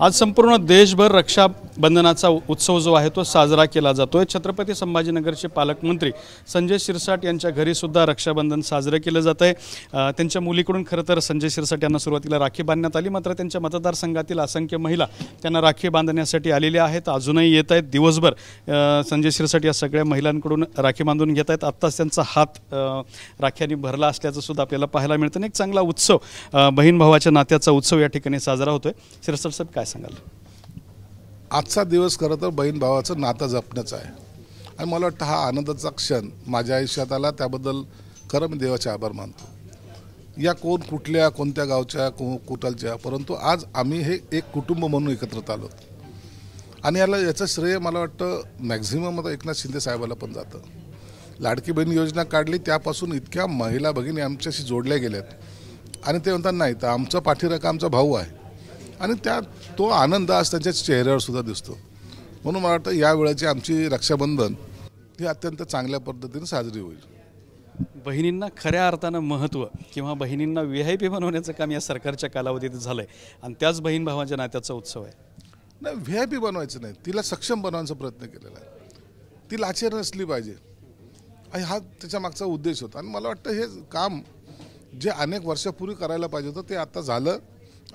आज संपूर्ण देशभर रक्षाबंधनाचा उत्सव जो आहे तो साजरा केला जातोय। छत्रपती संभाजीनगरचे पालकमंत्री संजय शिरसाट यांच्या घरी सुद्धा रक्षाबंधन साजरे केले जात आहे। त्यांच्या मुलीकडून खरं तर संजय शिरसाट यांना सुरुवातीला राखी बांधण्यात आली, मात्र त्यांच्या मतदारसंघातील असंख्य महिला त्यांना राखी बांधण्यासाठी आलेल्या आहेत, अजूनही येत आहेत। दिवसभर संजय शिरसाट या सगळ्या महिलांकडून राखी बांधून घेत आहेत। आत्ताच त्यांचा हात राख्यांनी भरला असल्याचं सुद्धा आपल्याला पाहायला मिळतं। एक चांगला उत्सव, बहीण भावाच्या नात्याचा उत्सव या ठिकाणी साजरा होतोय। शिरसाट साहेब काय सांगाल? आजचा दिवस खरं तर बहीण भावाचं नातं जपण्याचा आहे आणि मला वाटतं हा आनंदाचा क्षण माझ्या आयुष्यात आला, त्याबद्दल खरं मी देवाचे आभार मानतो। या कुठल्या कोणत्या गावच्या कुटालच्या, परंतु आज आम्ही हे एक कुटुंब म्हणून एकत्रित आलो आणि याचं श्रेय मला वाटतं मॅक्झिमम आता एकनाथ शिंदे साहेबाला पण जातं। लाडकी बहीण योजना काढली त्यापासून इतक्या महिला भगिनी आमच्याशी जोडल्या गेल्यात आणि ते म्हणतात नाही तर आमचा पाठीराखा आमचा भाऊ आहे आणि तो आनंद आज त्यांच्या चेहऱ्यावर सुद्धा दिसतो। म्हणून मला वाटतं या वेळेची आमची रक्षाबंधन ही अत्यंत चांगल्या पद्धतीने साजरी होईल। बहिणींना खऱ्या अर्थानं महत्त्व किंवा बहिणींना VIP बनवण्याचं काम या सरकारच्या कालावधीत झालंय आणि त्याच बहीण भावाच्या नात्याचा उत्सव आहे। नाही, VIP बनवायचं नाही, तिला सक्षम बनवण्याचा प्रयत्न केलेला आहे। ती लाचार नसली पाहिजे आणि हा त्याच्या मागचा उद्देश होता आणि मला वाटतं हे काम जे अनेक वर्षापूर्वी करायला पाहिजे होतं ते आता झालं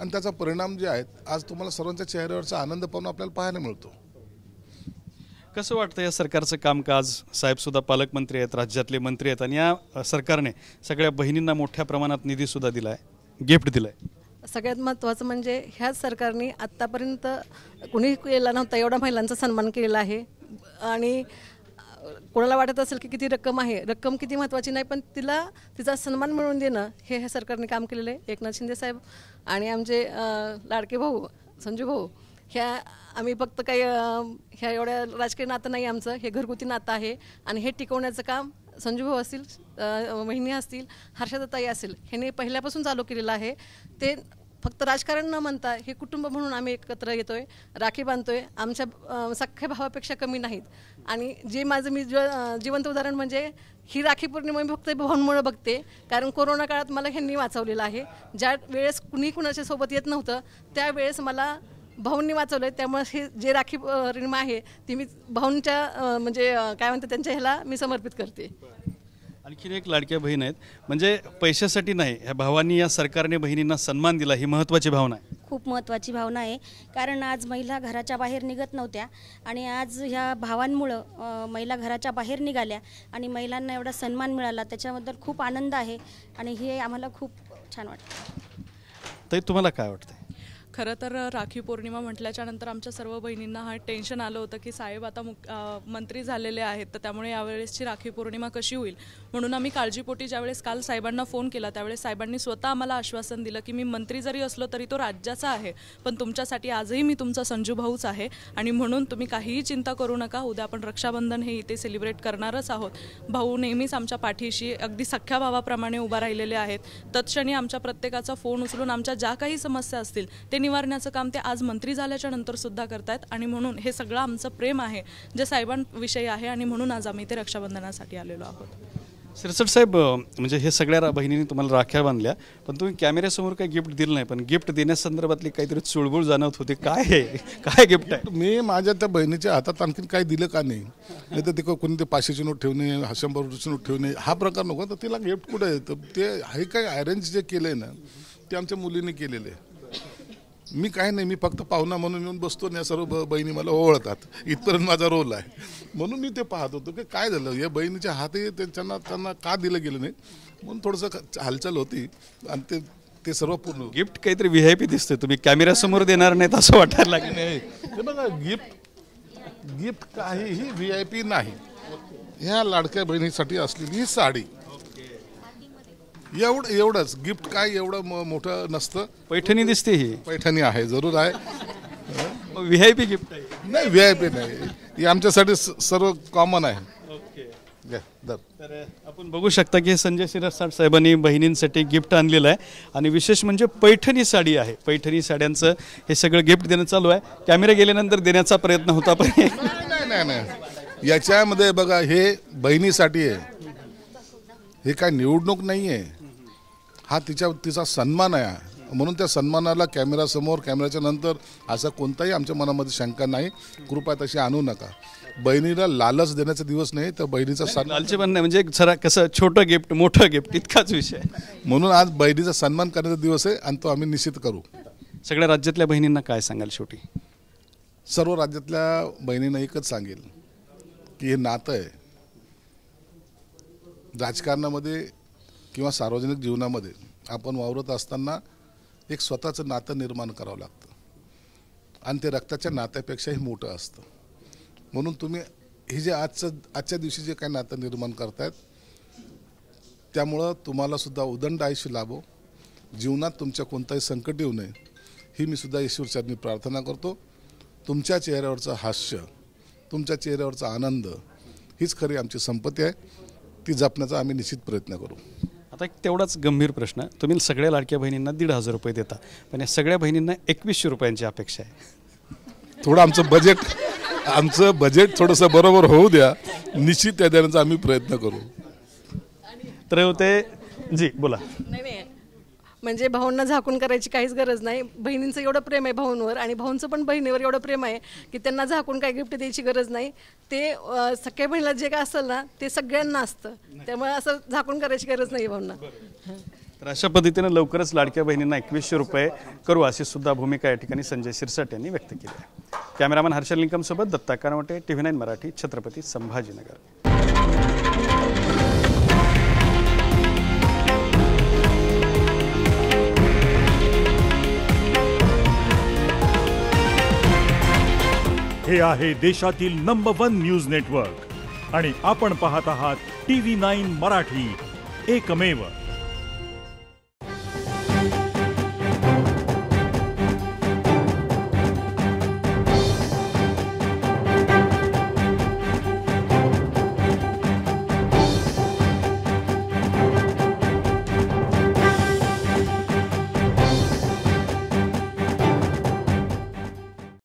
आणि त्याचा परिणाम जे आहेत आज तुम्हाला सर्वांच्या चेहऱ्यावरचा आनंद पाहून आपल्याला पाहायला मिळतो। कसं वाटतं या सरकारचं कामकाज? साहेब सुद्धा पालकमंत्री आहेत, राज्यातले मंत्री आहेत आणि या सरकारने सगळ्या बहिणींना मोठ्या प्रमाणात निधी सुद्धा दिलाय, गिफ्ट दिलाय। सगळ्यात महत्त्वाचं म्हणजे ह्याच सरकारने आत्तापर्यंत कुणी केला नव्हता एवढा महिलांचा सन्मान केलेला आहे आणि कोणाला वाटत असेल की किती रक्कम आहे, रक्कम किती महत्त्वाची नाही, पण तिचा सन्मान मिळवून देणं हे ह्या सरकारने काम केलेलं आहे। एकनाथ शिंदे साहेब आणि आमचे लाडके भाऊ संजू भाऊ, ह्या आम्ही फक्त काही ह्या एवढ्या राजकीय नातं नाही आमचं, हे घरगुती नातं आहे आणि हे टिकवण्याचं काम संजू भाऊ असतील, वहिनी असतील, हर्षदाताई असेल, ह्यांनी पहिल्यापासून चालू केलेलं आहे। ते फक्त राजकारण न म्हणता हे कुटुंब म्हणून आम्ही एकत्र येतोय, राखी बांधतोय, आमच्या सख्ख्या भावापेक्षा कमी नाहीत। आणि जे माझं मी जिवंत उदाहरण म्हणजे ही राखी पौर्णिमा मी फक्त भाऊंमुळे बघते, कारण कोरोना काळात मला ह्यांनी वाचवलेलं आहे। ज्या वेळेस कुणाच्या सोबत येत नव्हतं त्यावेळेस मला भाऊंनी वाचवलं, त्यामुळे हे जे राखी पौर्णिमा आहे ती मी भाऊंच्या म्हणजे काय म्हणते त्यांच्या ह्याला मी समर्पित करते। आणखीन एक लाडक्या बहीण आहेत, म्हणजे पैशासाठी नाही, ह्या भावांनी या सरकारने बहिणींना सन्मान दिला, ही महत्त्वाची भावना आहे। खूप महत्त्वाची भावना आहे, कारण आज महिला घराच्या बाहेर निघत नव्हत्या आणि आज ह्या भावांमुळं महिला घराच्या बाहेर निघाल्या आणि महिलांना एवढा सन्मान मिळाला, त्याच्याबद्दल खूप आनंद आहे आणि हे आम्हाला खूप छान वाटतं। ताई, तुम्हाला काय वाटतं? खरं तर राखी पौर्णिमा म्हटल्याच्या नंतर आमच्या सर्व बहिणींना हा टेन्शन आलं होतं की साहेब आता मंत्री झालेले आहेत, तर त्यामुळे यावेळेसची राखी पौर्णिमा कशी होईल, म्हणून आम्ही काळजीपोटी ज्यावेळेस काल साहेबांना फोन केला त्यावेळेस साहेबांनी स्वतः आम्हाला आश्वासन दिलं की मी मंत्री जरी असलो तरी तो राज्याचा आहे, पण तुमच्यासाठी आजही मी तुमचा संजू भाऊच आहे आणि म्हणून तुम्ही काहीही चिंता करू नका, उद्या आपण रक्षाबंधन हे इथे सेलिब्रेट करणारच आहोत। भाऊ नेहमीच आमच्या पाठीशी अगदी सख्ख्या भावाप्रमाणे उभा राहिलेले आहेत। तत्क्षणी आमच्या प्रत्येकाचा फोन उचलून आमच्या ज्या काही समस्या असतील ते निवारण्याचं काम ते आज मंत्री झाल्याच्या नंतर सुद्धा करतायत आणि म्हणून हे सगळं आमचं प्रेम आहे जे साहेबांविषयी आहे आणि म्हणून आज आम्ही ते रक्षाबंधनासाठी आलेलो आहोत। शिरसाट साहेब, म्हणजे हे सगळ्या बहिणींनी तुम्हाला राख्या बांधल्या, पण तुम्ही कॅमेऱ्यासमोर काही गिफ्ट दिलं नाही, पण गिफ्ट देण्यासंदर्भातली काहीतरी चुळबुळ जाणवत होते, काय गिफ्ट आहे? मी माझ्या त्या बहिणीच्या हातात आणखीन काही दिलं का नाही तर ते कोणी ते 500ची नोट ठेवणे, 100ची नोट ठेवणे हा प्रकार नको, तर तिला गिफ्ट कुठं आहे? तर ते हे काय अरेंज जे केलं आहे ना ते आमच्या मुलीने केलेलं आहे। मी काय नाही, मी फक्त पाहुणा म्हणून येऊन बसतो आणि या सर्व बहिणी मला ओळखतात, इथपर्यंत माझा रोल आहे। म्हणून मी ते पाहत होतो की काय झालं या बहिणीच्या हाती त्यांना का दिलं गेलं नाही, म्हणून थोडंसं हालचाल होती आणि ते सर्व पूर्ण। गिफ्ट काहीतरी VIP दिसतंय, तुम्ही कॅमेऱ्यासमोर देणार नाहीत असं वाटायला लागलं। नाही, हे बघा गिफ्ट काहीही VIP नाही, ह्या लाडक्या बहिणीसाठी असलेली ही साडी, एवढंच गिफ्ट, काय एवढं मोठं नसतं। पैठणी दिसते, ही पैठणी आहे, जरूर आहे, VIP गिफ्ट आहे? नाही, VIP नाही, ही आमच्यासाठी सर्व कॉमन आहे। तर आपण बघू शकता की संजय शिरसाट साहेबांनी बहिणींसाठी गिफ्ट आणलेलं आहे आणि विशेष म्हणजे पैठणी साडी आहे। पैठणी साड्यांचं हे सगळं गिफ्ट देणं चालू आहे, कॅमेरा गेल्यानंतर देण्याचा प्रयत्न होता पण नाही, याच्यामध्ये बघा हे बहिणीसाठी आहे, हे काय निवडणूक नाही आहे, हा तिचा सन्मान आहे। म्हणून त्या सन्मानाला कॅमेरासमोर कॅमेऱ्याच्या नंतर असा कोणताही आमच्या मनामध्ये शंका नाही. कृपया तशी आणू नका. बहिणीला लालच देण्याचा दिवस नाही, तर बहिणीचा सन्मान, लालची पण नाही, म्हणजे जरा कसं छोटं गिफ्ट मोठं गिफ्ट इतकाच विषय. म्हणून आज बहिणीचा सन्मान करण्याचा दिवस आहे आणि तो आम्ही निश्चित करू. सगळ्या राज्यातल्या बहिणींना काय सांगाल शेवटी? सर्व राज्यातल्या बहिणींना एकच सांगेल की हे नातं आहे. राजकारणामध्ये किंवा सार्वजनिक जीवनामध्ये आपण वावरत असताना एक स्वतःचं नातं निर्माण करावं लागतं आणि ते रक्ताच्या नात्यापेक्षाही मोठं असतं. म्हणून तुम्ही हे जे आजच्या दिवशी जे काही नातं निर्माण करतायत त्यामुळं तुम्हाला सुद्धा उदंड आयुष्य लाभो, जीवनात तुमच्या कोणताही संकट येऊ नये ही मी सुद्धा ईश्वरचरणी प्रार्थना करतो. तुमच्या चेहऱ्यावरचं हास्य, तुमच्या चेहऱ्यावरचा आनंद हीच खरी आमची संपत्ती आहे. ती जपण्याचा आम्ही निश्चित प्रयत्न करू. आता एक तेवढाच गंभीर प्रश्न, तुम्ही सगळ्या लाडक्या बहिणींना 1,500 रुपये देता, पण या सगळ्या बहिणींना 2100 रुपयांची अपेक्षा आहे. थोडं आमचं बजेट थोडंसं बरोबर होऊ द्या, निश्चित त्या देण्याचा आम्ही प्रयत्न करू. तर होते जी बोला. नाही, म्हणजे भाऊंना झाकून करायची काहीच गरज नाही. बहिणींचं एवढं प्रेम आहे भाऊंवर आणि भाऊंचं पण बहिणीवर एवढं प्रेम आहे की त्यांना झाकून काही गिफ्ट द्यायची गरज नाही. ते सख्या बहिणीला जे काय असेल ना ते सगळ्यांना असतं, त्यामुळे असं झाकून करायची गरज नाही भाऊंना. तर अशा पद्धतीनं लवकरच लाडक्या बहिणींना 2100 रुपये करू अशी सुद्धा भूमिका या ठिकाणी संजय शिरसाट यांनी व्यक्त केली आहे. कॅमेरामॅन हर्षल निकमसोबत दत्ता कारवटे, TV9 मराठी, छत्रपती संभाजीनगर. हे आहे देशातील नंबर 1 न्यूज नेटवर्क आणि आपण पाहत आहात TV9 मराठी, एकमेव.